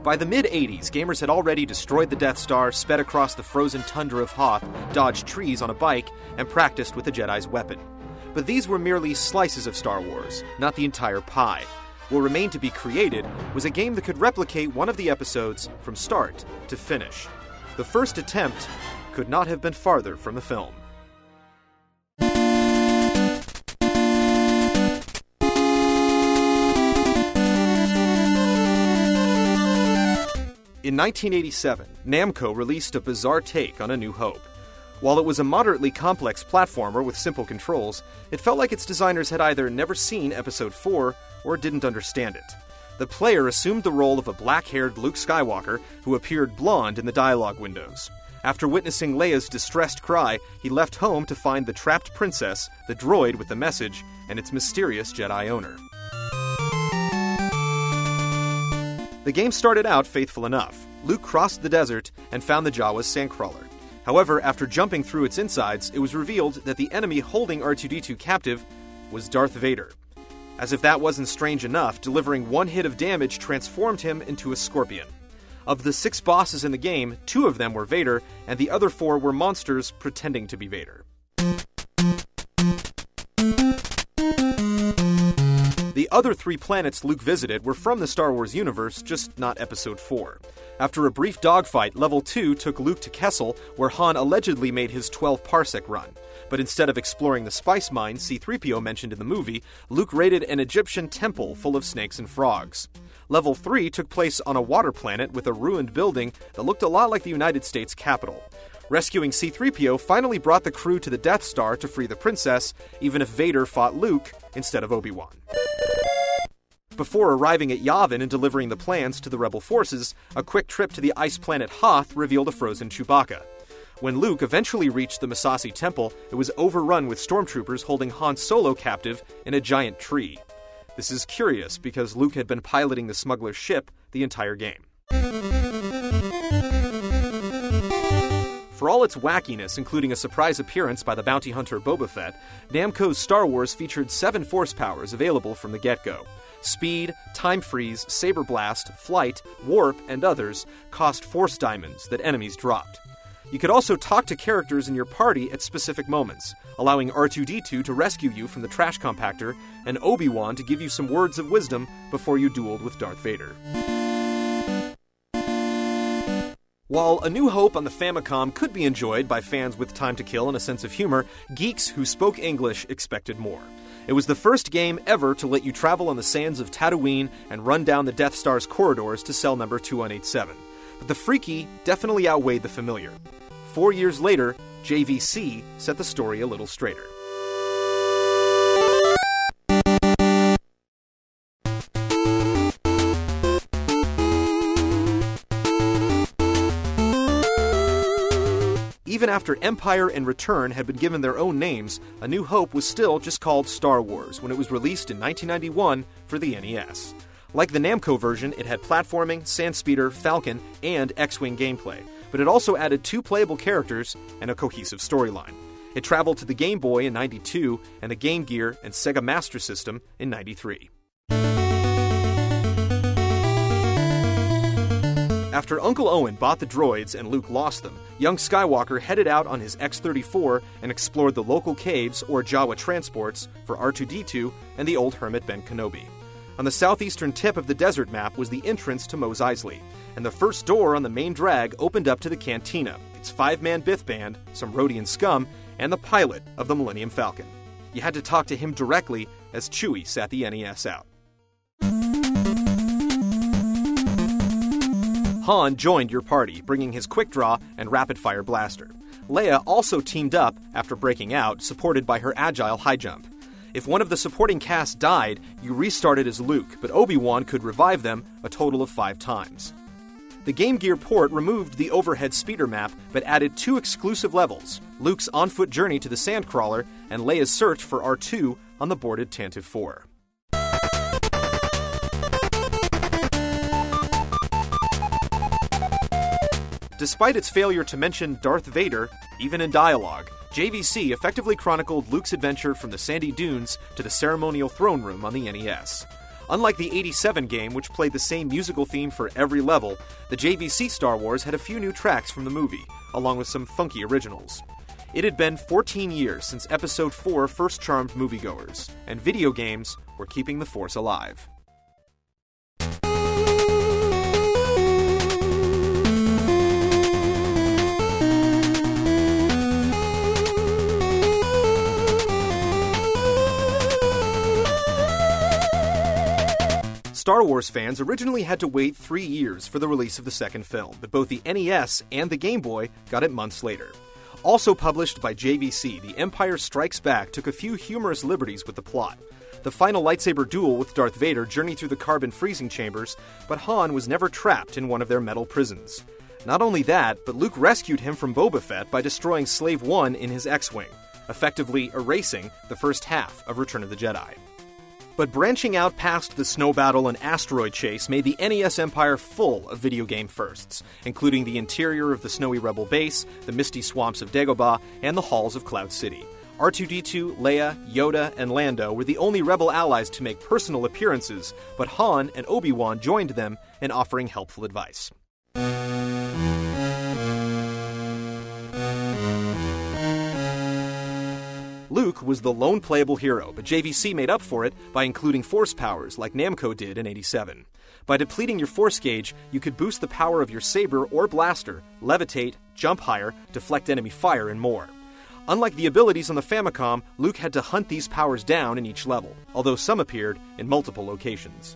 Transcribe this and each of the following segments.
By the mid-'80s, gamers had already destroyed the Death Star, sped across the frozen tundra of Hoth, dodged trees on a bike, and practiced with the Jedi's weapon. But these were merely slices of Star Wars, not the entire pie. What remained to be created was a game that could replicate one of the episodes from start to finish. The first attempt could not have been farther from the film. In 1987, Namco released a bizarre take on A New Hope. While it was a moderately complex platformer with simple controls, it felt like its designers had either never seen Episode 4 or didn't understand it. The player assumed the role of a black-haired Luke Skywalker who appeared blonde in the dialogue windows. After witnessing Leia's distressed cry, he left home to find the trapped princess, the droid with the message, and its mysterious Jedi owner. The game started out faithful enough. Luke crossed the desert and found the Jawa's sandcrawler. However, after jumping through its insides, it was revealed that the enemy holding R2-D2 captive was Darth Vader. As if that wasn't strange enough, delivering one hit of damage transformed him into a scorpion. Of the 6 bosses in the game, 2 of them were Vader, and the other 4 were monsters pretending to be Vader. The other 3 planets Luke visited were from the Star Wars universe, just not Episode 4. After a brief dogfight, Level 2 took Luke to Kessel, where Han allegedly made his 12-parsec run. But instead of exploring the spice mine C-3PO mentioned in the movie, Luke raided an Egyptian temple full of snakes and frogs. Level 3 took place on a water planet with a ruined building that looked a lot like the United States Capitol. Rescuing C-3PO finally brought the crew to the Death Star to free the princess, even if Vader fought Luke instead of Obi-Wan. Before arriving at Yavin and delivering the plans to the rebel forces, a quick trip to the ice planet Hoth revealed a frozen Chewbacca. When Luke eventually reached the Massassi Temple, it was overrun with stormtroopers holding Han Solo captive in a giant tree. This is curious because Luke had been piloting the smuggler's ship the entire game. For all its wackiness, including a surprise appearance by the bounty hunter Boba Fett, Namco's Star Wars featured 7 force powers available from the get-go. Speed, time freeze, saber blast, flight, warp, and others cost force diamonds that enemies dropped. You could also talk to characters in your party at specific moments, allowing R2-D2 to rescue you from the trash compactor, and Obi-Wan to give you some words of wisdom before you dueled with Darth Vader. While A New Hope on the Famicom could be enjoyed by fans with time to kill and a sense of humor, geeks who spoke English expected more. It was the first game ever to let you travel on the sands of Tatooine and run down the Death Star's corridors to cell number 2187. But the freaky definitely outweighed the familiar. 4 years later, JVC set the story a little straighter. Even after Empire and Return had been given their own names, A New Hope was still just called Star Wars when it was released in 1991 for the NES. Like the Namco version, it had platforming, Sandspeeder, Falcon, and X-Wing gameplay, but it also added 2 playable characters and a cohesive storyline. It traveled to the Game Boy in '92 and the Game Gear and Sega Master System in '93. After Uncle Owen bought the droids and Luke lost them, young Skywalker headed out on his X-34 and explored the local caves or Jawa transports for R2-D2 and the old hermit Ben Kenobi. On the southeastern tip of the desert map was the entrance to Mos Eisley, and the first door on the main drag opened up to the Cantina, its 5-man Bith band, some Rhodian scum, and the pilot of the Millennium Falcon. You had to talk to him directly as Chewie sat the NES out. Han joined your party, bringing his quick draw and rapid-fire blaster. Leia also teamed up after breaking out, supported by her agile high jump. If one of the supporting cast died, you restarted as Luke, but Obi-Wan could revive them a total of 5 times. The Game Gear port removed the overhead speeder map, but added 2 exclusive levels, Luke's on-foot journey to the Sandcrawler and Leia's search for R2 on the boarded Tantive 4. Despite its failure to mention Darth Vader, even in dialogue, JVC effectively chronicled Luke's adventure from the sandy dunes to the ceremonial throne room on the NES. Unlike the '87 game, which played the same musical theme for every level, the JVC Star Wars had a few new tracks from the movie, along with some funky originals. It had been 14 years since Episode 4 first charmed moviegoers, and video games were keeping the Force alive. Star Wars fans originally had to wait 3 years for the release of the second film, but both the NES and the Game Boy got it months later. Also published by JVC, The Empire Strikes Back took a few humorous liberties with the plot. The final lightsaber duel with Darth Vader journeyed through the carbon freezing chambers, but Han was never trapped in one of their metal prisons. Not only that, but Luke rescued him from Boba Fett by destroying Slave One in his X-Wing, effectively erasing the first half of Return of the Jedi. But branching out past the snow battle and asteroid chase made the NES Empire full of video game firsts, including the interior of the snowy Rebel base, the misty swamps of Dagobah, and the halls of Cloud City. R2-D2, Leia, Yoda, and Lando were the only Rebel allies to make personal appearances, but Han and Obi-Wan joined them in offering helpful advice. Luke was the lone playable hero, but JVC made up for it by including Force powers like Namco did in '87. By depleting your Force gauge, you could boost the power of your saber or blaster, levitate, jump higher, deflect enemy fire, and more. Unlike the abilities on the Famicom, Luke had to hunt these powers down in each level, although some appeared in multiple locations.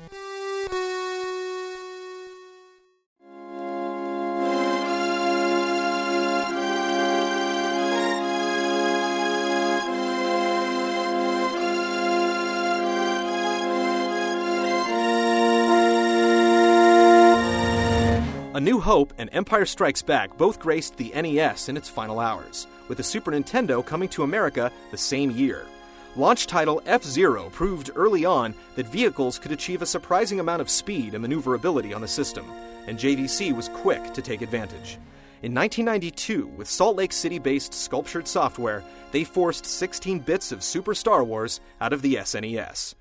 A New Hope and Empire Strikes Back both graced the NES in its final hours, with the Super Nintendo coming to America the same year. Launch title F-Zero proved early on that vehicles could achieve a surprising amount of speed and maneuverability on the system, and JVC was quick to take advantage. In 1992, with Salt Lake City-based Sculptured Software, they forced 16 bits of Super Star Wars out of the SNES.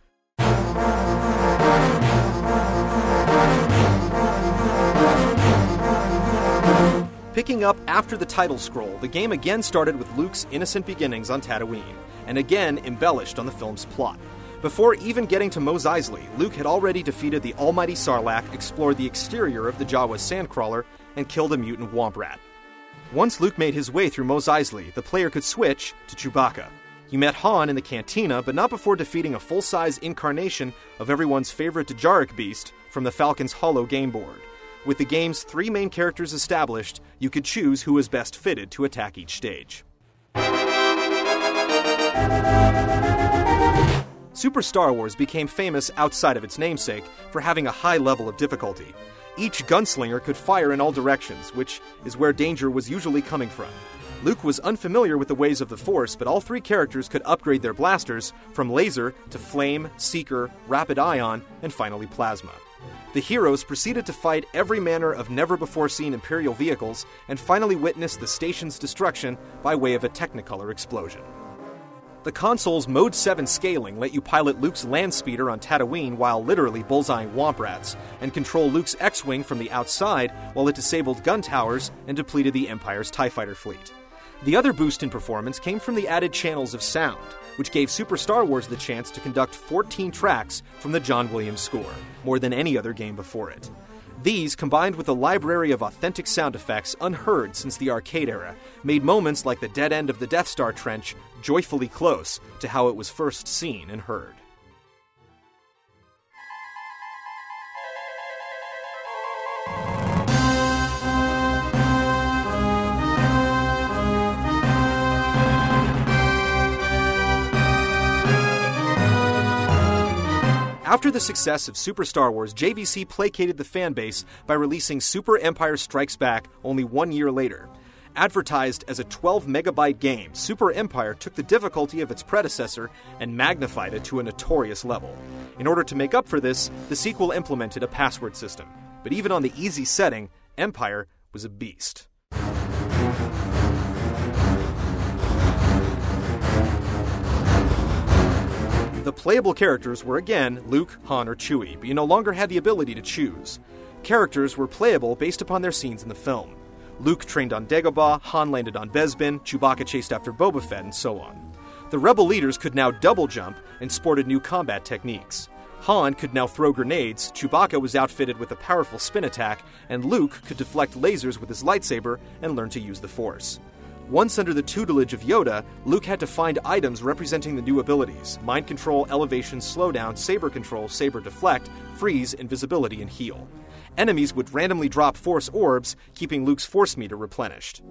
Picking up after the title scroll, the game again started with Luke's innocent beginnings on Tatooine, and again embellished on the film's plot. Before even getting to Mos Eisley, Luke had already defeated the almighty Sarlacc, explored the exterior of the Jawa's sandcrawler, and killed a mutant womp rat. Once Luke made his way through Mos Eisley, the player could switch to Chewbacca. You met Han in the cantina, but not before defeating a full-size incarnation of everyone's favorite Djarik beast from the Falcon's Holo game board. With the game's 3 main characters established, you could choose who was best fitted to attack each stage. Super Star Wars became famous outside of its namesake for having a high level of difficulty. Each gunslinger could fire in all directions, which is where danger was usually coming from. Luke was unfamiliar with the ways of the Force, but all 3 characters could upgrade their blasters from laser to flame, seeker, rapid ion, and finally plasma. The heroes proceeded to fight every manner of never-before-seen Imperial vehicles and finally witnessed the station's destruction by way of a Technicolor explosion. The console's Mode 7 scaling let you pilot Luke's land speeder on Tatooine while literally bullseyeing womp rats, and control Luke's X-Wing from the outside while it disabled gun towers and depleted the Empire's TIE Fighter fleet. The other boost in performance came from the added channels of sound, which gave Super Star Wars the chance to conduct 14 tracks from the John Williams score, more than any other game before it. These, combined with a library of authentic sound effects unheard since the arcade era, made moments like the dead end of the Death Star trench joyfully close to how it was first seen and heard. After the success of Super Star Wars, JVC placated the fanbase by releasing Super Empire Strikes Back only 1 year later. Advertised as a 12-megabyte game, Super Empire took the difficulty of its predecessor and magnified it to a notorious level. In order to make up for this, the sequel implemented a password system. But even on the easy setting, Empire was a beast. The playable characters were again Luke, Han, or Chewie, but you no longer had the ability to choose. Characters were playable based upon their scenes in the film. Luke trained on Dagobah, Han landed on Bespin, Chewbacca chased after Boba Fett, and so on. The rebel leaders could now double jump and sported new combat techniques. Han could now throw grenades, Chewbacca was outfitted with a powerful spin attack, and Luke could deflect lasers with his lightsaber and learn to use the Force. Once under the tutelage of Yoda, Luke had to find items representing the new abilities: Mind Control, Elevation, Slowdown, Saber Control, Saber Deflect, Freeze, Invisibility, and Heal. Enemies would randomly drop Force orbs, keeping Luke's Force meter replenished.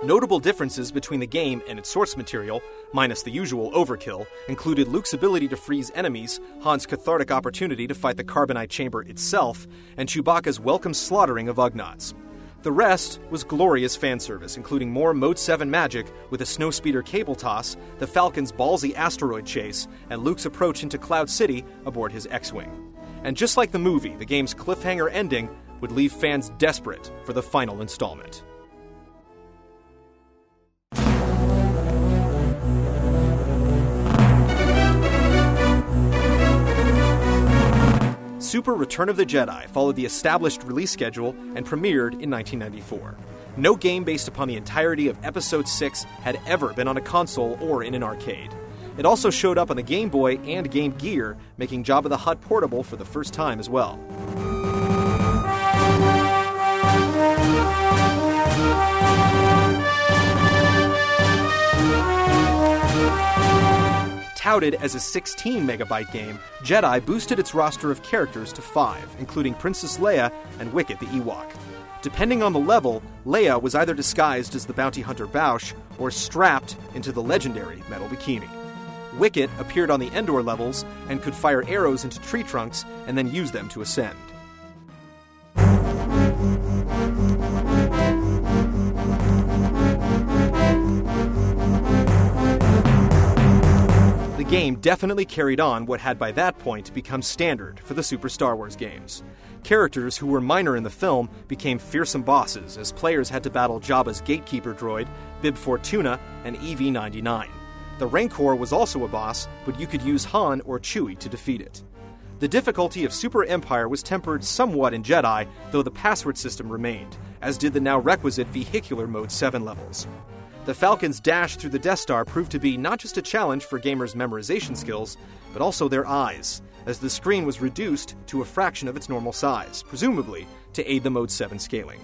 Notable differences between the game and its source material, minus the usual overkill, included Luke's ability to freeze enemies, Han's cathartic opportunity to fight the carbonite chamber itself, and Chewbacca's welcome slaughtering of Ugnaughts. The rest was glorious fan service, including more Mode 7 magic with a snowspeeder cable toss, the Falcon's ballsy asteroid chase, and Luke's approach into Cloud City aboard his X-Wing. And just like the movie, the game's cliffhanger ending would leave fans desperate for the final installment. Super Return of the Jedi followed the established release schedule and premiered in 1994. No game based upon the entirety of Episode 6 had ever been on a console or in an arcade. It also showed up on the Game Boy and Game Gear, making Jabba the Hutt portable for the first time as well. Touted as a 16-megabyte game, Jedi boosted its roster of characters to 5, including Princess Leia and Wicket the Ewok. Depending on the level, Leia was either disguised as the bounty hunter Boushh or strapped into the legendary metal bikini. Wicket appeared on the Endor levels and could fire arrows into tree trunks and then use them to ascend. The game definitely carried on what had by that point become standard for the Super Star Wars games. Characters who were minor in the film became fearsome bosses as players had to battle Jabba's gatekeeper droid, Bib Fortuna, and EV-99. The Rancor was also a boss, but you could use Han or Chewie to defeat it. The difficulty of Super Empire was tempered somewhat in Jedi, though the password system remained, as did the now requisite vehicular Mode 7 levels. The Falcon's dash through the Death Star proved to be not just a challenge for gamers' memorization skills, but also their eyes, as the screen was reduced to a fraction of its normal size, presumably to aid the Mode 7 scaling.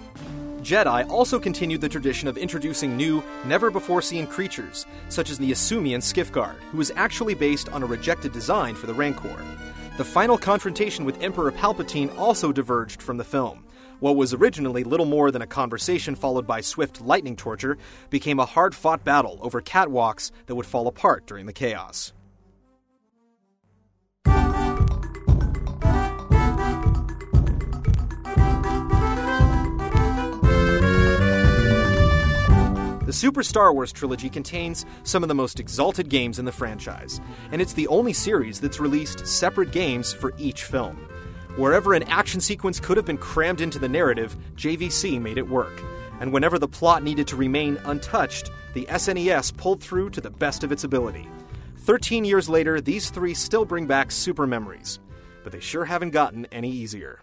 Jedi also continued the tradition of introducing new, never-before-seen creatures, such as the Asumian Skiff-Guard, who was actually based on a rejected design for the Rancor. The final confrontation with Emperor Palpatine also diverged from the film. What was originally little more than a conversation followed by swift lightning torture became a hard-fought battle over catwalks that would fall apart during the chaos. The Super Star Wars trilogy contains some of the most exalted games in the franchise, and it's the only series that's released separate games for each film. Wherever an action sequence could have been crammed into the narrative, JVC made it work. And whenever the plot needed to remain untouched, the SNES pulled through to the best of its ability. 13 years later, these three still bring back super memories. But they sure haven't gotten any easier.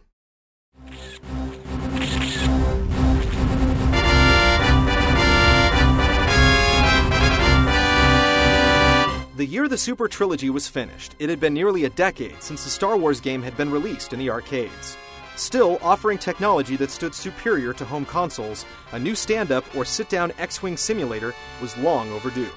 The year the Super Trilogy was finished, it had been nearly a decade since the Star Wars game had been released in the arcades. Still, offering technology that stood superior to home consoles, a new stand-up or sit-down X-Wing simulator was long overdue.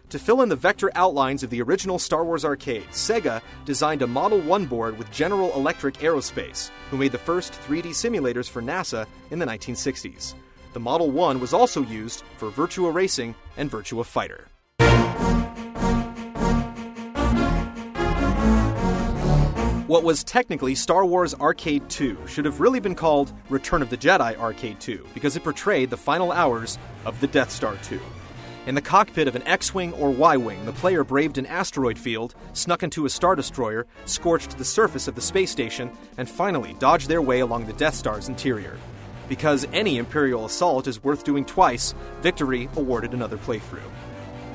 To fill in the vector outlines of the original Star Wars arcade, Sega designed a Model 1 board with General Electric Aerospace, who made the first 3D simulators for NASA in the 1960s. The Model 1 was also used for Virtua Racing and Virtua Fighter. What was technically Star Wars Arcade 2 should have really been called Return of the Jedi Arcade 2, because it portrayed the final hours of the Death Star 2. In the cockpit of an X-Wing or Y-Wing, the player braved an asteroid field, snuck into a Star Destroyer, scorched the surface of the space station, and finally dodged their way along the Death Star's interior. Because any Imperial assault is worth doing twice, Victory awarded another playthrough.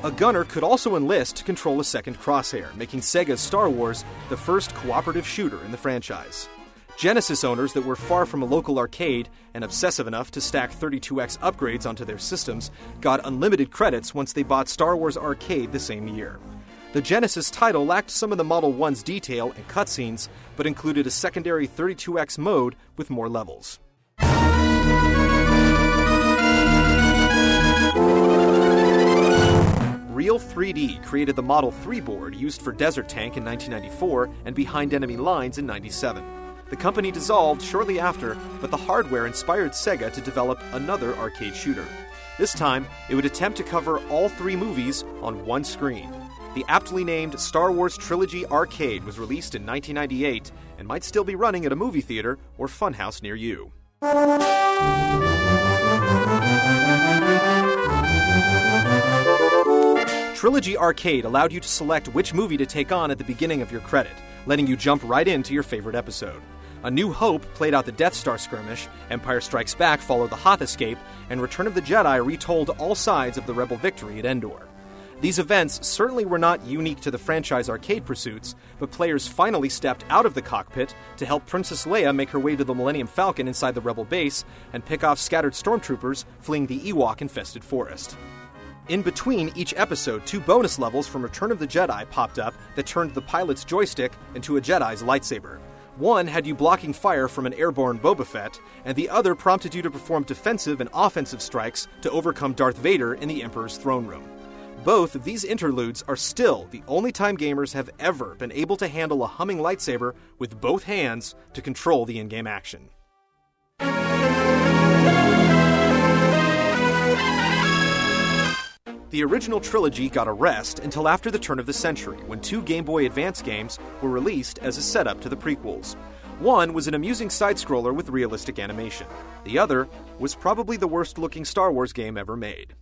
A gunner could also enlist to control a second crosshair, making Sega's Star Wars the first cooperative shooter in the franchise. Genesis owners that were far from a local arcade and obsessive enough to stack 32X upgrades onto their systems got unlimited credits once they bought Star Wars Arcade the same year. The Genesis title lacked some of the Model 1's detail and cutscenes, but included a secondary 32X mode with more levels. Real 3D created the Model 3 board used for Desert Tank in 1994 and Behind Enemy Lines in 1997. The company dissolved shortly after, but the hardware inspired Sega to develop another arcade shooter. This time, it would attempt to cover all 3 movies on one screen. The aptly named Star Wars Trilogy Arcade was released in 1998 and might still be running at a movie theater or funhouse near you. Trilogy Arcade allowed you to select which movie to take on at the beginning of your credit, letting you jump right into your favorite episode. A New Hope played out the Death Star skirmish, Empire Strikes Back followed the Hoth escape, and Return of the Jedi retold all sides of the Rebel victory at Endor. These events certainly were not unique to the franchise arcade pursuits, but players finally stepped out of the cockpit to help Princess Leia make her way to the Millennium Falcon inside the Rebel base and pick off scattered stormtroopers fleeing the Ewok-infested forest. In between each episode, 2 bonus levels from Return of the Jedi popped up that turned the pilot's joystick into a Jedi's lightsaber. One had you blocking fire from an airborne Boba Fett, and the other prompted you to perform defensive and offensive strikes to overcome Darth Vader in the Emperor's throne room. Both of these interludes are still the only time gamers have ever been able to handle a humming lightsaber with both hands to control the in-game action. The original trilogy got a rest until after the turn of the century, when 2 Game Boy Advance games were released as a setup to the prequels. One was an amusing side-scroller with realistic animation. The other was probably the worst-looking Star Wars game ever made.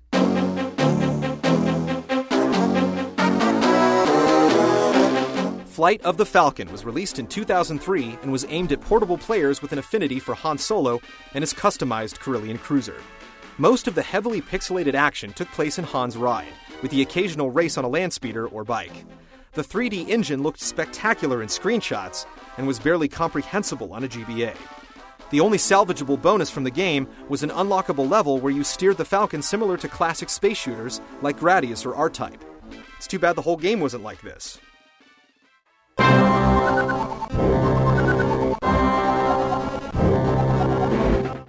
Flight of the Falcon was released in 2003 and was aimed at portable players with an affinity for Han Solo and his customized Corellian cruiser. Most of the heavily pixelated action took place in Han's ride, with the occasional race on a land speeder or bike. The 3D engine looked spectacular in screenshots and was barely comprehensible on a GBA. The only salvageable bonus from the game was an unlockable level where you steered the Falcon similar to classic space shooters like Gradius or R-Type. It's too bad the whole game wasn't like this.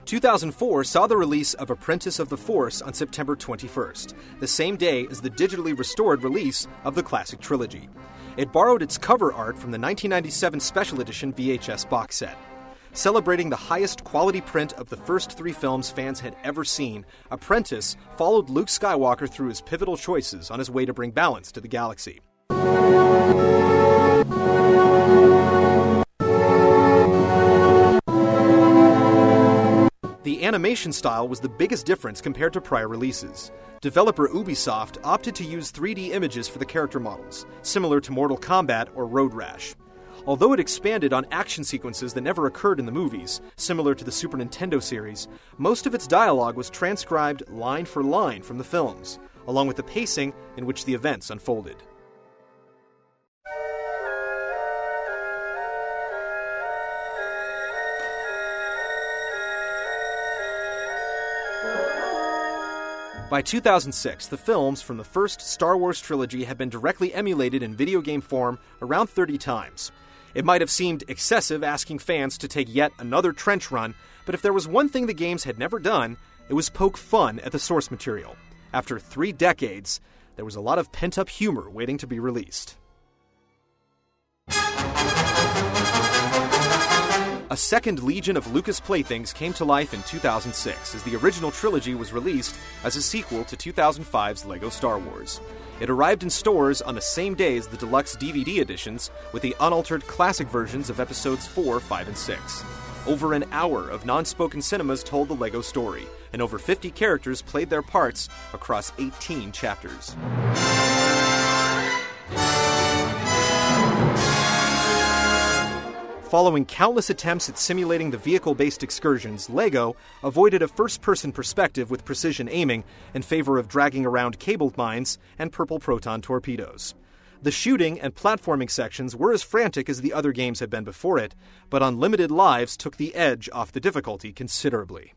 2004 saw the release of Apprentice of the Force on September 21st, the same day as the digitally restored release of the classic trilogy. It borrowed its cover art from the 1997 Special Edition VHS box set. Celebrating the highest quality print of the first 3 films fans had ever seen, Apprentice followed Luke Skywalker through his pivotal choices on his way to bring balance to the galaxy. The animation style was the biggest difference compared to prior releases. Developer Ubisoft opted to use 3D images for the character models, similar to Mortal Kombat or Road Rash. Although it expanded on action sequences that never occurred in the movies, similar to the Super Nintendo series, most of its dialogue was transcribed line for line from the films, along with the pacing in which the events unfolded. By 2006, the films from the first Star Wars trilogy had been directly emulated in video game form around 30 times. It might have seemed excessive asking fans to take yet another trench run, but if there was one thing the games had never done, it was poke fun at the source material. After 3 decades, there was a lot of pent-up humor waiting to be released. A second legion of Lucas playthings came to life in 2006 as the original trilogy was released as a sequel to 2005's LEGO Star Wars. It arrived in stores on the same day as the deluxe DVD editions with the unaltered classic versions of episodes 4, 5, and 6. Over an hour of non-spoken cinemas told the LEGO story, and over 50 characters played their parts across 18 chapters. Following countless attempts at simulating the vehicle-based excursions, LEGO avoided a first-person perspective with precision aiming in favor of dragging around cabled mines and purple proton torpedoes. The shooting and platforming sections were as frantic as the other games had been before it, but Unlimited Lives took the edge off the difficulty considerably.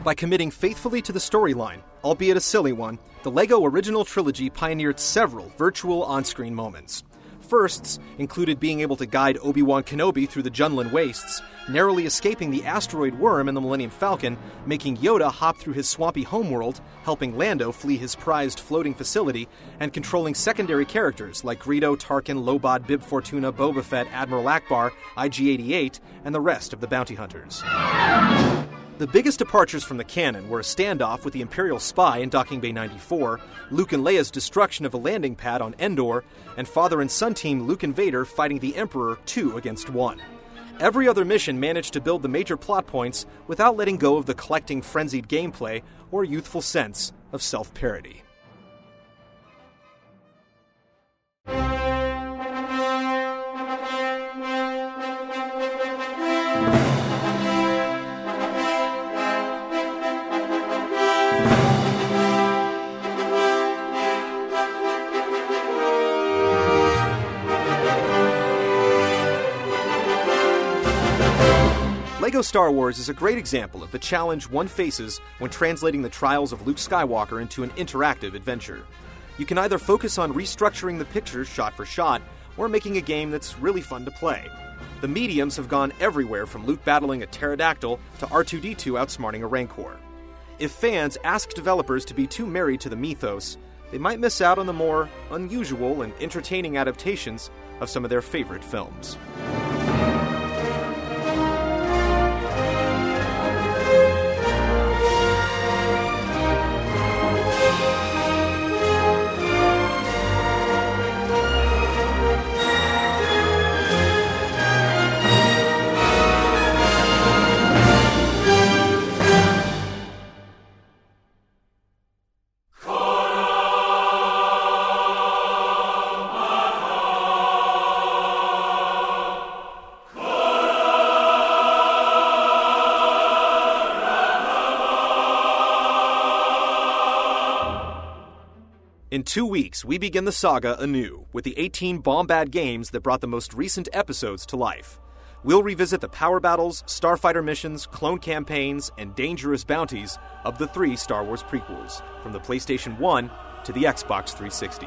By committing faithfully to the storyline, albeit a silly one, the LEGO Original Trilogy pioneered several virtual on-screen moments. Firsts included being able to guide Obi-Wan Kenobi through the Junlin Wastes, narrowly escaping the asteroid worm in the Millennium Falcon, making Yoda hop through his swampy homeworld, helping Lando flee his prized floating facility, and controlling secondary characters like Greedo, Tarkin, Lobot, Bib Fortuna, Boba Fett, Admiral Akbar, IG-88, and the rest of the bounty hunters. The biggest departures from the canon were a standoff with the Imperial spy in Docking Bay 94, Luke and Leia's destruction of a landing pad on Endor, and father and son team Luke and Vader fighting the Emperor 2 against 1. Every other mission managed to build the major plot points without letting go of the collecting frenzied gameplay or youthful sense of self-parody. LEGO Star Wars is a great example of the challenge one faces when translating the trials of Luke Skywalker into an interactive adventure. You can either focus on restructuring the picture shot for shot, or making a game that's really fun to play. The mediums have gone everywhere from Luke battling a pterodactyl to R2-D2 outsmarting a Rancor. If fans ask developers to be too married to the mythos, they might miss out on the more unusual and entertaining adaptations of some of their favorite films. In 2 weeks, we begin the saga anew, with the 18 Bombad games that brought the most recent episodes to life. We'll revisit the power battles, starfighter missions, clone campaigns, and dangerous bounties of the 3 Star Wars prequels, from the PlayStation 1 to the Xbox 360.